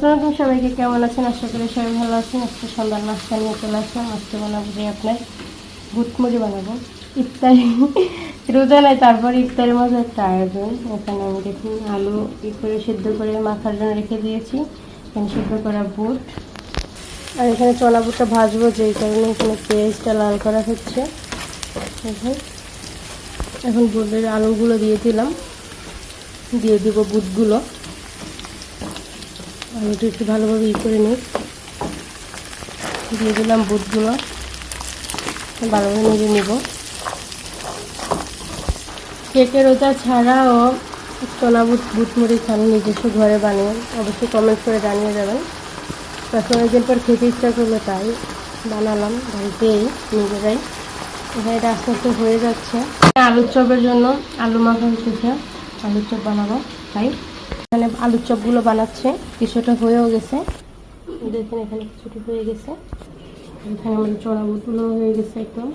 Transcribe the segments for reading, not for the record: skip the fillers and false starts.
আসসালামু সবাইকে কেমন আছেন? আশা করি সবাই ভালো আছেন। আজকে সন্ধ্যার নাস্তা নিয়ে চলে আসলাম। আজকে বানাবো যে আপনার বুটমুড়ি বানাবো ইফতারি। রোজা নাই, তারপর ইফতারের মধ্যে একটা আয়োজন। এখানে আমি দেখুন আলু করে সিদ্ধ করে মাখার জন্য রেখে দিয়েছি। এখানে সিদ্ধ করা বুট, আর এখানে চনা বুটটা ভাজবো, যেই কারণে এখানে পেঁয়াজটা লাল করা হচ্ছে। এখন বুটের আলুগুলো দিয়ে দিলাম, দিয়ে দিব বুটগুলো। আলুটা একটু ভালোভাবে করে নিই, দিয়ে দিলাম বুটগুলো, ভালোভাবে নেড়ে নিব। কেকের রোজা ছাড়াও চনা বুটমুড়ি খান নিজস্ব ঘরে বানিয়ে, অবশ্যই কমেন্ট করে জানিয়ে যাবেন। তখন একদিন পর খেতে ইচ্ছা করলো, তাই বানালাম বাড়িতেই নিজেরাই। এখানে এটা আস্তে আস্তে হয়ে যাচ্ছে। আলুর চপের জন্য আলু মাখা হচ্ছে, আলুর চপ বানাবো তাই এখানে আলুর চপগুলো বানাচ্ছে। কিছুটা হয়েও গেছে, দেখুন এখানে কিছুটা হয়ে গেছে। এখানে আমাদের চড়া বুটগুলো হয়ে গেছে একদম।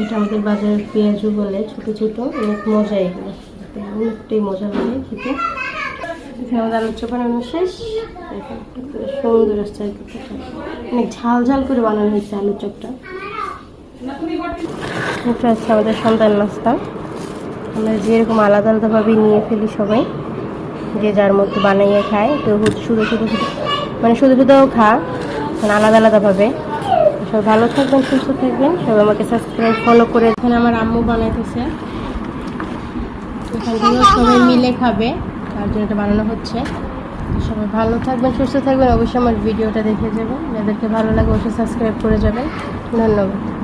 এটা আমাদের বাজারের পেঁয়াজু বলে, ছোটো ছোটো, অনেক মজা, এগুলো অনেকটাই মজা লাগে খেতে। এখানে আমাদের আলুর চপ বানানো শেষ। সুন্দর আসছে, অনেক ঝাল ঝাল করে বানানো হয়েছে আলুর চপটা। এটা হচ্ছে আমাদের সন্ধ্যার নাস্তা। আমরা যেরকম আলাদা আলাদাভাবেই নিয়ে ফেলি সবাই, যে যার মধ্যে বানাইয়ে খায়। কেউ শুধু শুধু মানে শুধু শুধুও খায়, মানে আলাদা আলাদাভাবে। সবাই ভালো থাকবেন, সুস্থ থাকবেন। সবাই আমাকে সাবস্ক্রাইব ফলো করে। এখানে আমার আম্মু বানাইতেছে, এখান থেকে সবাই মিলে খাবে, তার জন্য এটা বানানো হচ্ছে। সবাই ভালো থাকবেন, সুস্থ থাকবেন। অবশ্যই আমার ভিডিওটা দেখে যাবেন, যাদেরকে ভালো লাগে অবশ্যই সাবস্ক্রাইব করে যাবেন। ধন্যবাদ।